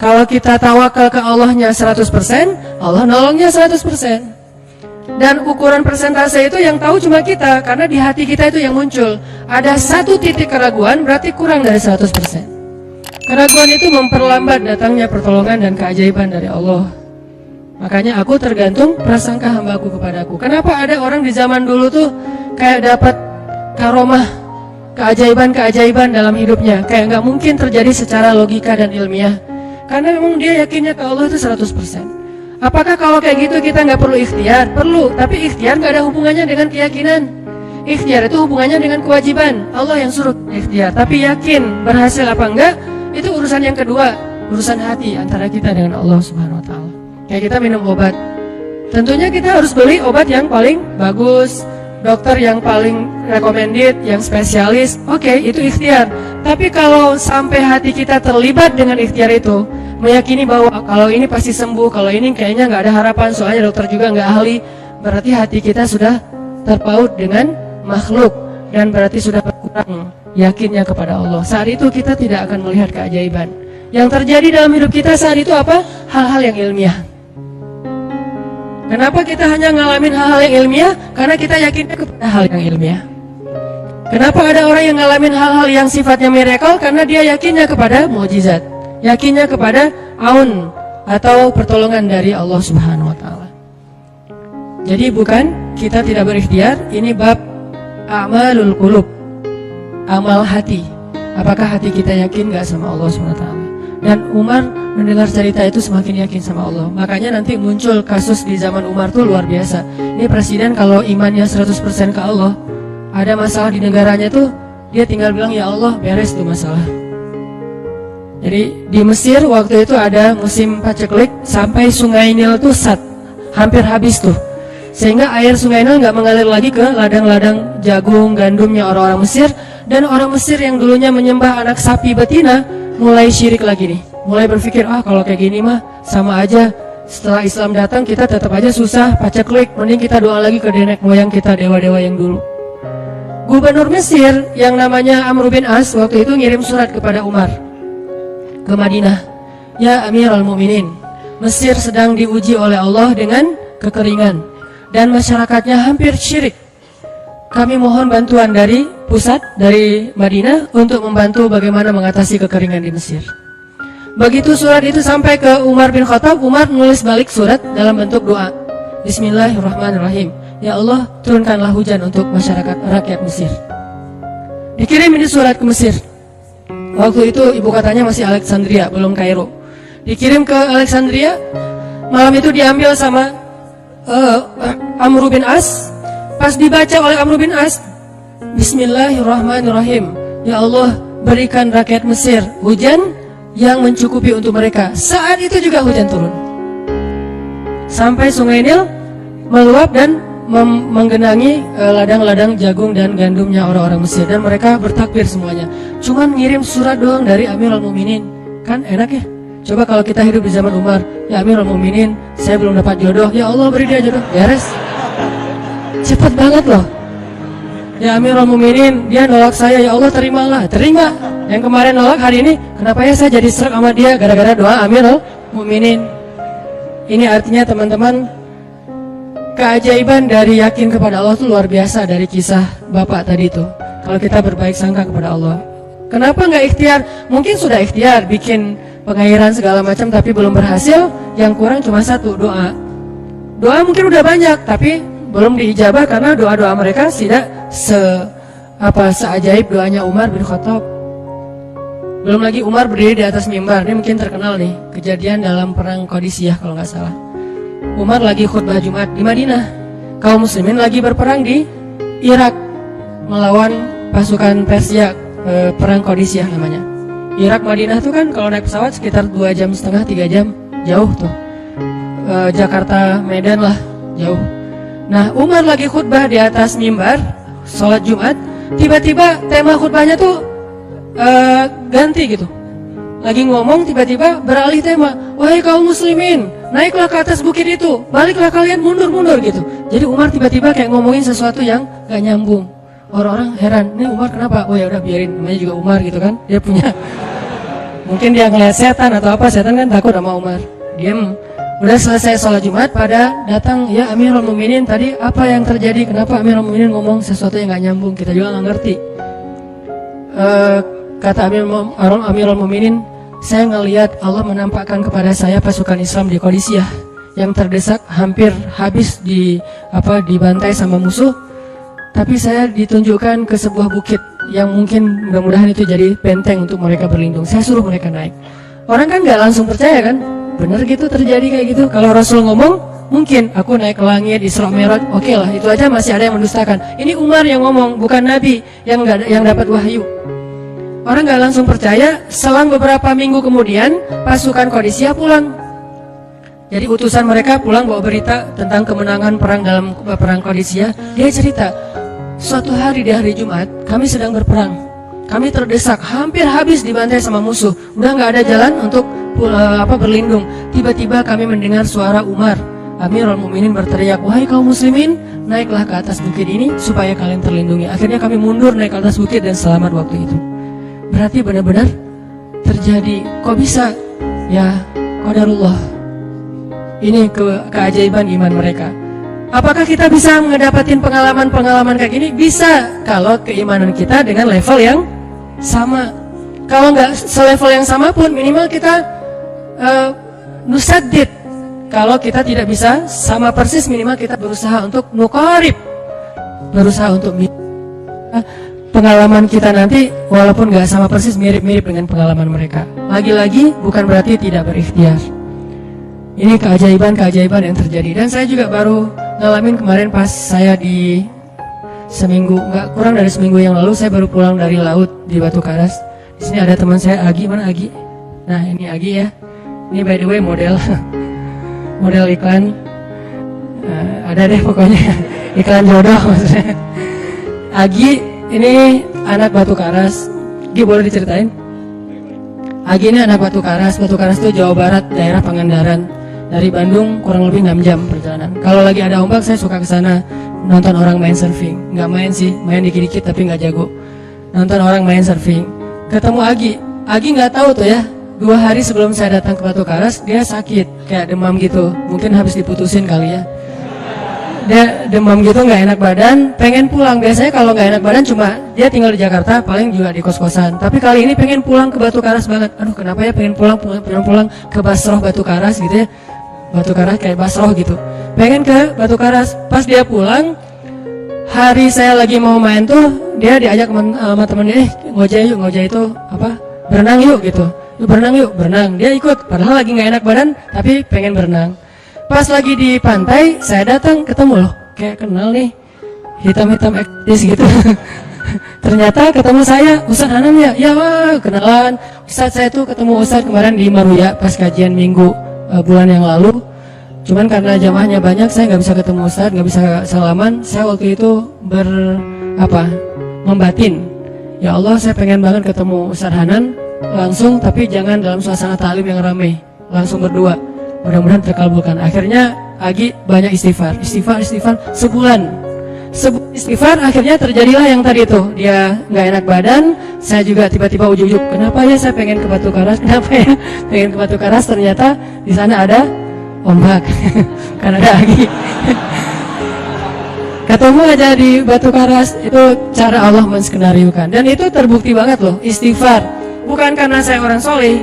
Kalau kita tawakal ke Allahnya 100%, Allah nolongnya 100%. Dan ukuran persentase itu yang tahu cuma kita, karena di hati kita itu yang muncul. Ada satu titik keraguan, berarti kurang dari 100%. Keraguan itu memperlambat datangnya pertolongan dan keajaiban dari Allah. Makanya aku tergantung prasangka hambaku kepadaku. Kenapa ada orang di zaman dulu tuh kayak dapat karomah, keajaiban-keajaiban dalam hidupnya, kayak nggak mungkin terjadi secara logika dan ilmiah. Karena memang dia yakinnya ke Allah itu 100%. Apakah kalau kayak gitu kita nggak perlu ikhtiar? Perlu, tapi ikhtiar nggak ada hubungannya dengan keyakinan. Ikhtiar itu hubungannya dengan kewajiban. Allah yang suruh ikhtiar, tapi yakin berhasil apa enggak, itu urusan yang kedua, urusan hati antara kita dengan Allah Subhanahu Wa Taala. Kayak kita minum obat, tentunya kita harus beli obat yang paling bagus, dokter yang paling recommended, yang spesialis. Oke, itu ikhtiar. Tapi kalau sampai hati kita terlibat dengan ikhtiar itu, meyakini bahwa kalau ini pasti sembuh, kalau ini kayaknya nggak ada harapan, soalnya dokter juga nggak ahli, berarti hati kita sudah terpaut dengan makhluk dan berarti sudah berkurang yakinnya kepada Allah. Saat itu kita tidak akan melihat keajaiban. Yang terjadi dalam hidup kita saat itu apa? Hal-hal yang ilmiah. Kenapa kita hanya ngalamin hal-hal yang ilmiah? Karena kita yakinnya kepada hal yang ilmiah. Kenapa ada orang yang ngalamin hal-hal yang sifatnya miracle? Karena dia yakinnya kepada mukjizat, yakinnya kepada aun atau pertolongan dari Allah Subhanahu Wa Taala. Jadi bukan kita tidak berikhtiar, ini bab a'malul qulub, amal hati. Apakah hati kita yakin gak sama Allah Subhanahu Wa Taala? Dan Umar mendengar cerita itu semakin yakin sama Allah. Makanya nanti muncul kasus di zaman Umar tuh luar biasa. Ini presiden kalau imannya 100% ke Allah, ada masalah di negaranya tuh, dia tinggal bilang ya Allah beres tuh masalah. Jadi di Mesir waktu itu ada musim paceklik, sampai sungai Nil tuh hampir habis tuh. Sehingga air sungai Nil nggak mengalir lagi ke ladang-ladang jagung, gandumnya orang-orang Mesir. Dan orang Mesir yang dulunya menyembah anak sapi betina, mulai syirik lagi nih. Mulai berpikir, kalau kayak gini mah sama aja. Setelah Islam datang kita tetap aja susah, paceklik. Mending kita doa lagi ke nenek moyang kita, dewa-dewa yang dulu. Gubernur Mesir yang namanya Amr bin As waktu itu ngirim surat kepada Umar ke Madinah. Ya Amirul Mukminin, Mesir sedang diuji oleh Allah dengan kekeringan dan masyarakatnya hampir syirik. Kami mohon bantuan dari pusat, dari Madinah untuk membantu bagaimana mengatasi kekeringan di Mesir. Begitu surat itu sampai ke Umar bin Khattab, Umar menulis balik surat dalam bentuk doa. Bismillahirrahmanirrahim. Ya Allah, turunkanlah hujan untuk masyarakat rakyat Mesir. Dikirim ini surat ke Mesir. Waktu itu ibu katanya masih Alexandria, belum Kairo. Dikirim ke Alexandria. Malam itu diambil sama Amr bin As. Pas dibaca oleh Amr bin As, Bismillahirrahmanirrahim. Ya Allah, berikan rakyat Mesir hujan yang mencukupi untuk mereka. Saat itu juga hujan turun. Sampai sungai Nil meluap dan menggenangi ladang-ladang jagung dan gandumnya orang-orang Mesir. Dan mereka bertakbir semuanya. Cuman ngirim surat doang dari Amirul Mukminin. Kan enak ya? Coba kalau kita hidup di zaman Umar, ya Amirul Mukminin, saya belum dapat jodoh. Ya Allah, beri dia jodoh. Beres. Cepat banget loh. Ya Amirul Mukminin, dia nolak saya, ya Allah terimalah. Terima. Yang kemarin nolak, hari ini kenapa ya saya jadi serak sama dia gara-gara doa Amirul Mukminin. Ini artinya teman-teman, keajaiban dari yakin kepada Allah itu luar biasa dari kisah bapak tadi itu. Kalau kita berbaik sangka kepada Allah. Kenapa nggak ikhtiar? Mungkin sudah ikhtiar, bikin pengairan segala macam tapi belum berhasil. Yang kurang cuma satu, doa. Doa mungkin udah banyak tapi belum diijabah karena doa-doa mereka tidak seajaib doanya Umar bin Khattab. Belum lagi Umar berdiri di atas mimbar. Ini mungkin terkenal nih, kejadian dalam perang Qadisiyah kalau nggak salah. Umar lagi khutbah Jumat di Madinah. Kaum muslimin lagi berperang di Irak melawan pasukan Persia, perang Qadisiyah namanya. Irak Madinah tuh kan kalau naik pesawat sekitar 2,5 jam, 3 jam, jauh tuh. Jakarta Medan lah, jauh. Nah, Umar lagi khutbah di atas mimbar, sholat Jumat, tiba-tiba tema khutbahnya tuh ganti gitu. Lagi ngomong, tiba-tiba beralih tema. Wahai kaum muslimin, naiklah ke atas bukit itu, baliklah kalian mundur-mundur gitu. Jadi Umar tiba-tiba kayak ngomongin sesuatu yang gak nyambung. Orang-orang heran, ini Umar kenapa? Oh ya udah biarin, namanya juga Umar gitu kan. Dia punya Mungkin dia ngeliat setan atau apa, setan kan takut sama Umar. Diam. Udah selesai sholat Jumat, pada datang, ya Amirul Mukminin, tadi apa yang terjadi? Kenapa Amirul Mukminin ngomong sesuatu yang gak nyambung? Kita juga gak ngerti. Kata Amirul Mukminin, saya ngelihat Allah menampakkan kepada saya pasukan Islam di Qadisiyah yang terdesak, hampir habis dibantai sama musuh. Tapi saya ditunjukkan ke sebuah bukit yang mungkin mudah-mudahan itu jadi benteng untuk mereka berlindung. Saya suruh mereka naik. Orang kan gak langsung percaya kan? Bener gitu terjadi kayak gitu. Kalau Rasul ngomong, mungkin aku naik ke langit, Isra Mi'raj, oke lah, itu aja masih ada yang mendustakan. Ini Umar yang ngomong, bukan Nabi yang dapat wahyu. Orang gak langsung percaya. Selang beberapa minggu kemudian, pasukan Qadisiyah pulang. Jadi utusan mereka pulang bawa berita tentang kemenangan perang dalam perang Qadisiyah. Dia cerita, suatu hari di hari Jumat, kami sedang berperang. Kami terdesak, hampir habis dibantai sama musuh. Udah gak ada jalan untuk berlindung. Tiba-tiba kami mendengar suara Umar. Amirul Mukminin berteriak, wahai kaum muslimin, naiklah ke atas bukit ini supaya kalian terlindungi. Akhirnya kami mundur naik ke atas bukit dan selamat waktu itu. Berarti benar-benar terjadi. Kok bisa? Ya, qadarullah. Ini keajaiban iman mereka. Apakah kita bisa mendapatkan pengalaman-pengalaman kayak gini? Bisa, kalau keimanan kita dengan level yang sama. Kalau nggak selevel yang sama pun, minimal kita nusaddid. Kalau kita tidak bisa sama persis, minimal kita berusaha untuk nuqarib, berusaha untuk pengalaman kita nanti walaupun nggak sama persis, mirip-mirip dengan pengalaman mereka. Lagi-lagi bukan berarti tidak berikhtiar. Ini keajaiban-keajaiban yang terjadi. Dan saya juga baru ngalamin kemarin pas saya di seminggu, nggak kurang dari seminggu yang lalu, saya baru pulang dari laut di Batu Karas. Di sini ada teman saya, Agi. Mana Agi? Nah, ini Agi ya. Ini by the way model model iklan. Ada deh pokoknya iklan jodoh maksudnya. Agi ini anak Batu Karas. Agi boleh diceritain? Agi ini anak Batu Karas. Batu Karas itu Jawa Barat, daerah Pangandaran. Dari Bandung kurang lebih 6 jam perjalanan. Kalau lagi ada ombak saya suka ke sana nonton orang main surfing. Nggak main sih, main dikit-dikit tapi nggak jago. Nonton orang main surfing. Ketemu Agi. Agi nggak tahu tuh ya. 2 hari sebelum saya datang ke Batu Karas, dia sakit, kayak demam gitu. Mungkin habis diputusin kali ya. Dia demam gitu, nggak enak badan, pengen pulang. Biasanya kalau nggak enak badan cuma dia tinggal di Jakarta, paling juga di kos-kosan. Tapi kali ini pengen pulang ke Batu Karas banget. Aduh, kenapa ya pengen pulang ke Basroh Batu Karas gitu ya. Batu Karas kayak Basroh gitu. Pengen ke Batu Karas. Pas dia pulang, hari saya lagi mau main tuh, dia diajak sama temennya, ngojek itu apa? Berenang yuk gitu. Yuk berenang yuk, berenang. Dia ikut, padahal lagi nggak enak badan, tapi pengen berenang. Pas lagi di pantai, saya datang ketemu loh, kayak kenal nih, hitam-hitam ektis gitu. Ternyata ketemu saya, Ustadz Hanan ya, ya wah kenalan. Ustadz saya tuh ketemu Ustadz kemarin di Maruya pas kajian minggu bulan yang lalu. Cuman karena jamaahnya banyak, saya nggak bisa ketemu Ustadz, nggak bisa salaman. Saya waktu itu membatin, ya Allah saya pengen banget ketemu Ustadz Hanan langsung, tapi jangan dalam suasana ta'lim yang ramai, langsung berdua. Mudah-mudahan terkabulkan. Akhirnya Agi banyak istighfar sebulan istighfar. Akhirnya terjadilah yang tadi itu, dia nggak enak badan. Saya juga tiba-tiba ujuk-ujuk, kenapa ya saya pengen ke Batu Karas, kenapa ya pengen ke Batu Karas. Ternyata di sana ada ombak karena ada Agi. Ketemu aja di Batu Karas. Itu cara Allah menskenariokan, dan itu terbukti banget loh. Istighfar bukan karena saya orang soleh,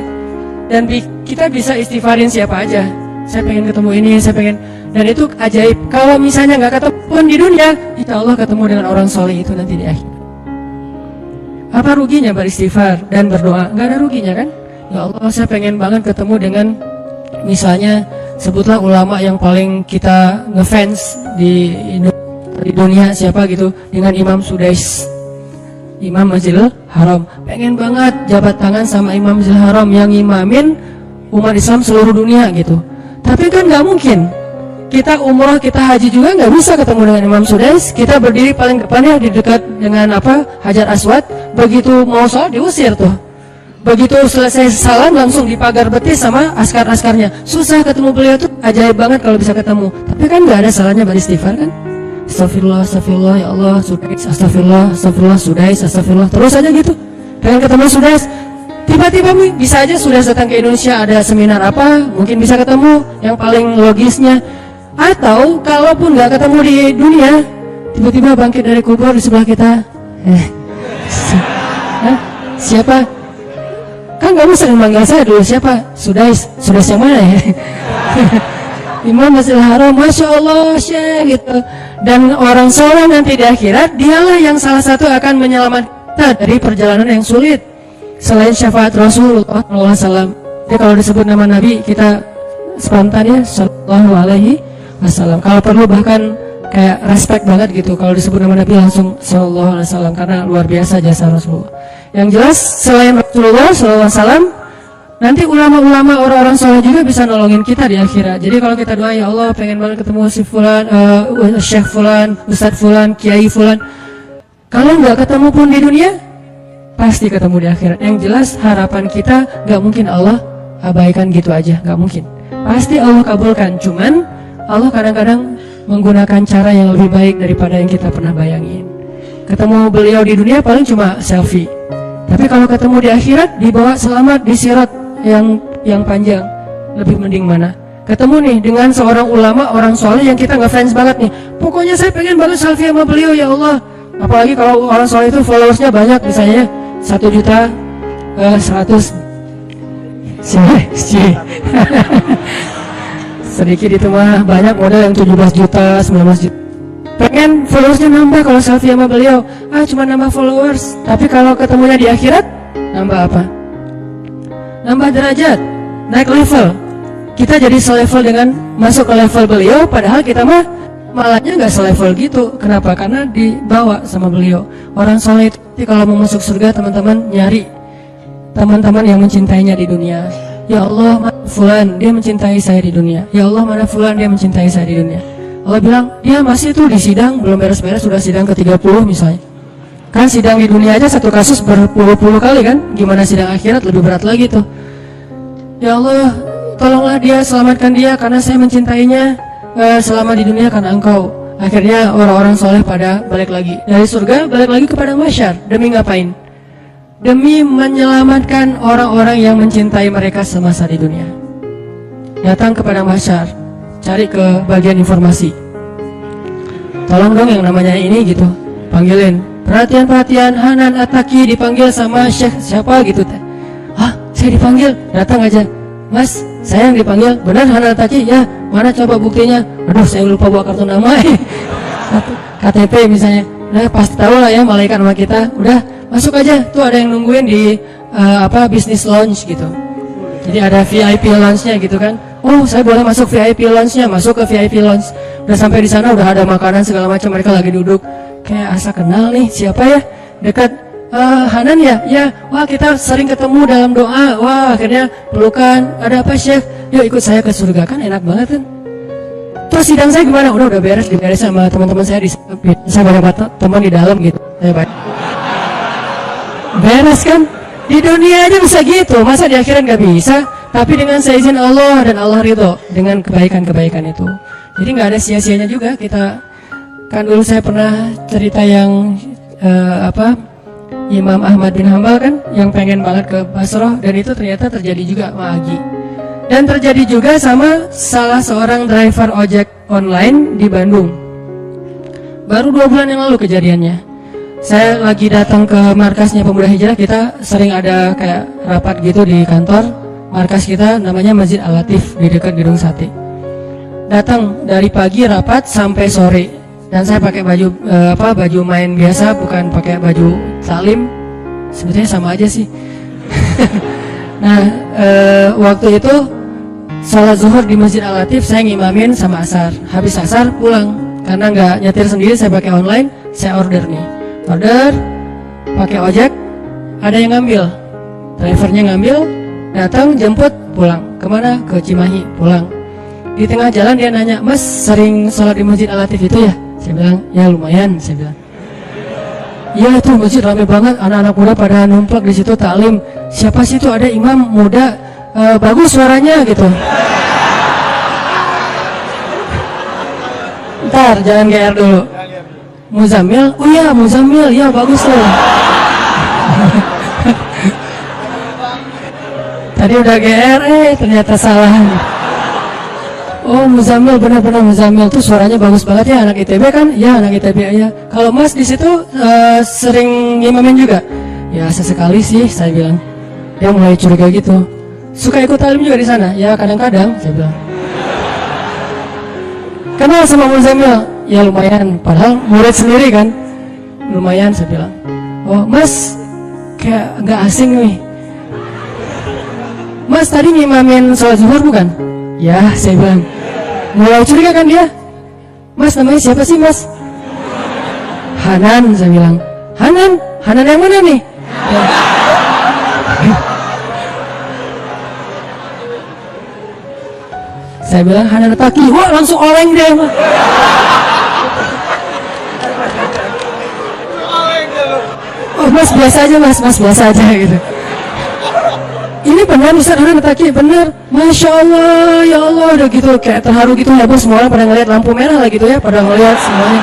dan kita bisa istighfarin siapa aja. Saya pengen ketemu ini, saya pengen, dan itu ajaib. Kalau misalnya nggak ketemu pun di dunia, insya Allah ketemu dengan orang soleh itu nanti di akhir. Apa ruginya beristighfar dan berdoa? Nggak ada ruginya kan? Ya Allah, saya pengen banget ketemu dengan, misalnya sebutlah ulama yang paling kita ngefans di dunia, siapa gitu, dengan Imam Sudais, Imam Masjidil Haram. Pengen banget jabat tangan sama Imam Masjidil Haram yang imamin umat Islam seluruh dunia gitu. Tapi kan nggak mungkin. Kita umroh, kita haji juga nggak bisa ketemu dengan Imam Sudais. Kita berdiri paling depannya di dekat dengan Hajar Aswad. Begitu mau sholat diusir tuh. Begitu selesai salam langsung dipagar betis sama askar-askarnya. Susah ketemu beliau tuh, ajaib banget kalau bisa ketemu. Tapi kan nggak ada salahnya beristighfar kan? Astagfirullah, astagfirullah, ya Allah, Sudais, astagfirullah, astagfirullah, Sudais, astagfirullah. Terus aja gitu. Pengen ketemu Sudais. Tiba-tiba bisa aja sudah datang ke Indonesia, ada seminar apa, mungkin bisa ketemu yang paling logisnya. Atau kalaupun nggak ketemu di dunia, tiba-tiba bangkit dari kubur di sebelah kita. Siapa? Kan kamu sering manggil saya dulu, siapa? Sudah yang mana ya? Imam Masjidil Haram, Masya Allah, Syekh gitu. Dan orang soleh nanti di akhirat, dialah yang salah satu akan menyelamatkan kita dari perjalanan yang sulit. Selain syafaat Rasulullah SAW, jadi kalau disebut nama Nabi, kita spontan ya, Sallallahu Alaihi Wasallam. Kalau perlu bahkan kayak respect banget gitu, kalau disebut nama Nabi langsung Sallallahu Alaihi Wasallam, karena luar biasa jasa Rasulullah. Yang jelas selain Rasulullah SAW, nanti ulama-ulama orang-orang soleh juga bisa nolongin kita di akhirat. Jadi kalau kita doa, ya Allah pengen banget ketemu si Fulan, Syekh Fulan, Ustadz Fulan, Kiai Fulan, kalau nggak ketemu pun di dunia, pasti ketemu di akhirat. Yang jelas harapan kita nggak mungkin Allah abaikan gitu aja, nggak mungkin. Pasti Allah kabulkan. Cuman Allah kadang-kadang menggunakan cara yang lebih baik daripada yang kita pernah bayangin. Ketemu beliau di dunia paling cuma selfie. Tapi kalau ketemu di akhirat, dibawa selamat di sirat yang panjang, lebih mending mana? Ketemu nih dengan seorang ulama, orang soleh yang kita nggak fans banget nih. Pokoknya saya pengen banget selfie sama beliau, ya Allah. Apalagi kalau orang soleh itu followersnya banyak, misalnya 1.100.000. Sedikit itu mah, banyak model yang 17 juta, 19 juta. Pengen followersnya nambah kalau selfie sama beliau. Cuma nambah followers. Tapi kalau ketemunya di akhirat, nambah apa? Nambah derajat, naik level. Kita jadi selevel dengan masuk ke level beliau, padahal kita mah malahnya nggak selevel gitu. Kenapa? Karena dibawa sama beliau. Orang soleh itu kalau mau masuk surga, teman-teman nyari teman-teman yang mencintainya di dunia. Ya Allah, mana Fulan, dia mencintai saya di dunia. Ya Allah, mana Fulan, dia mencintai saya di dunia. Allah bilang, dia masih tuh di sidang, belum beres-beres, sudah sidang ke-30 misalnya. Kan sidang di dunia aja satu kasus berpuluh-puluh kali kan. Gimana sidang akhirat, lebih berat lagi tuh. Ya Allah, tolonglah dia, selamatkan dia, karena saya mencintainya selama di dunia karena Engkau. Akhirnya orang-orang soleh pada balik lagi dari surga, balik lagi kepada mahsyar. Demi ngapain? Demi menyelamatkan orang-orang yang mencintai mereka semasa di dunia. Datang kepada mahsyar, cari ke bagian informasi. Tolong dong yang namanya ini gitu, panggilin. Perhatian, Hanan At-Taki dipanggil sama Syekh siapa gitu. Saya dipanggil, datang aja. Mas, saya yang dipanggil, benar Hanan At-Taki? Ya, mana coba buktinya? Aduh, saya lupa bawa kartu nama. KTP misalnya. Nah, pasti tahu lah ya malaikat sama kita. Udah, masuk aja. Tuh ada yang nungguin di business lounge gitu. Jadi ada VIP lounge-nya gitu kan. Oh, saya boleh masuk VIP lounge-nya, masuk ke VIP lounge. Udah sampai di sana udah ada makanan segala macam, mereka lagi duduk. Kayak asa kenal nih, siapa ya? Dekat Hanan ya? Ya, wah kita sering ketemu dalam doa. Wah, akhirnya pelukan. Ada apa, Syekh? Yuk ikut saya ke surga, kan enak banget kan? Terus sidang saya gimana? Udah beres, diberes sama teman-teman saya saya banyak teman di dalam gitu. Beres kan? Di dunia aja bisa gitu, masa di akhirat nggak bisa? Tapi dengan seizin Allah dan Allah ridho dengan kebaikan-kebaikan itu. Jadi nggak ada sia-sianya juga kita. Kan dulu saya pernah cerita yang Imam Ahmad bin Hambal kan, yang pengen banget ke Basrah, dan itu ternyata terjadi juga sama Agi. Dan terjadi juga sama salah seorang driver ojek online di Bandung. Baru 2 bulan yang lalu kejadiannya. Saya lagi datang ke markasnya Pemuda Hijrah, kita sering ada kayak rapat gitu di kantor. Markas kita namanya Masjid Al-Latif di dekat Gedung Sate. Datang dari pagi rapat sampai sore. Dan saya pakai baju main biasa, bukan pakai baju salim. Sebetulnya sama aja sih. Nah, waktu itu sholat zuhur di Masjid Al-Latif, saya ngimamin sama asar. Habis asar pulang, karena nggak nyetir sendiri, saya pakai online. Saya order nih, pakai ojek. Ada yang ngambil, drivernya ngambil, datang jemput, pulang. Kemana? Ke Cimahi, pulang. Di tengah jalan dia nanya, Mas sering sholat di Masjid Al-Latif itu ya? Saya bilang, ya lumayan. Saya bilang, iya itu masjid ramai banget, anak-anak muda pada numplak di situ taklim. Siapa sih itu? Ada imam muda, bagus suaranya gitu. Ntar jangan GR dulu. Muzammil, oh iya Muzammil, ya bagus tuh. Tadi udah GR, ternyata salah. Oh, Muzammil, benar-benar Muzammil tuh suaranya bagus banget ya, anak ITB kan? Ya, anak ITB ya. Kalau Mas di situ sering ngimamin juga? Ya, sesekali sih saya bilang. Dia mulai curiga gitu. Suka ikut talim juga di sana? Ya, kadang-kadang saya bilang. Kenal sama Muzammil? Ya lumayan, padahal murid sendiri kan. Lumayan saya bilang. Oh, Mas kayak nggak asing nih. Mas tadi ngimamin sholat zuhur bukan? Ya, saya bilang. Mulai curiga kan dia. Mas namanya siapa sih Mas? Hanan, saya bilang. Hanan? Hanan yang mana nih? Ya. Saya bilang Hanan Taki. Wah, langsung oleng deh. Oh, Mas biasa aja Mas biasa aja gitu. Ini benar Ustaz Hanan Taki, benar. Masya Allah, ya Allah, udah gitu kayak terharu gitu, heboh semua orang pada ngeliat lampu merah lah gitu ya, pada ngeliat semuanya.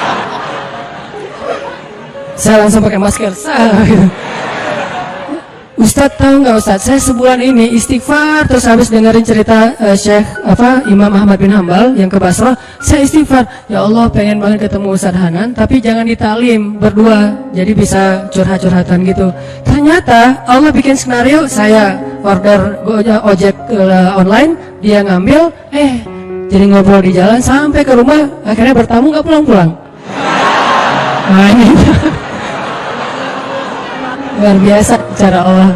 Saya langsung pakai masker, gitu. Ustadz tahu nggak Ustadz, saya sebulan ini istighfar terus habis dengerin cerita Syekh Imam Ahmad bin Hambal yang ke Basrah, saya istighfar, ya Allah pengen banget ketemu Ustadz Hanan, tapi jangan ditalim berdua, jadi bisa curhat-curhatan gitu. Ternyata Allah bikin skenario, saya order ojek online, dia ngambil, jadi ngobrol di jalan sampai ke rumah, akhirnya bertamu nggak pulang-pulang. Nah ini luar biasa cara Allah.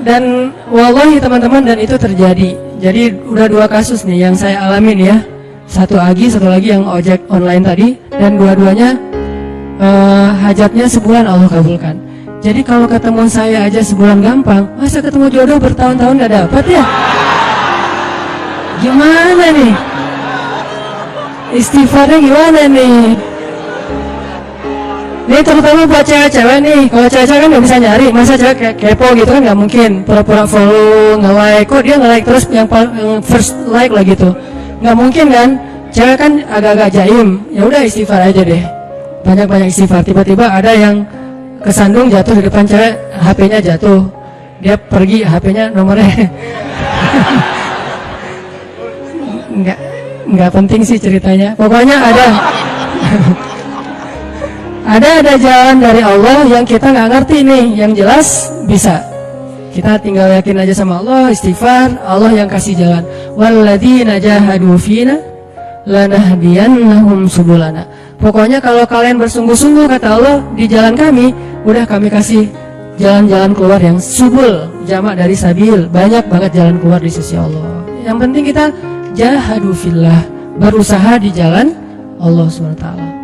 Dan wallahi teman-teman, dan itu terjadi. Jadi udah 2 kasus nih yang saya alamin ya. Satu Agi, satu lagi yang ojek online tadi, dan dua-duanya hajatnya sebulan Allah kabulkan. Jadi kalau ketemu saya aja sebulan gampang, masa ketemu jodoh bertahun-tahun gak dapat ya? Gimana nih? Istighfarnya gimana nih? Ini terutama buat cewek-cewek nih. Kalau cewek-cewek kan gak bisa nyari, masa cewek kayak kepo gitu kan gak mungkin. Pura-pura follow, nge-like, kok dia nge-like terus yang first like lah gitu. Gak mungkin kan? Cewek kan agak-agak jaim. Ya udah istighfar aja deh. Banyak-banyak istighfar. Tiba-tiba ada yang kesandung jatuh di depan cewek, HP-nya jatuh. Dia pergi, HP-nya nomornya nggak penting sih ceritanya. Pokoknya ada jalan dari Allah yang kita nggak ngerti nih, yang jelas bisa. Kita tinggal yakin aja sama Allah, istighfar, Allah yang kasih jalan. Walladzina jahadu fina lanahdiyannahum subulana. Pokoknya kalau kalian bersungguh-sungguh kata Allah di jalan kami, udah kami kasih jalan-jalan keluar yang subul, jamak dari sabil, banyak banget jalan keluar di sisi Allah. Yang penting kita jahadu fillah, berusaha di jalan Allah SWT.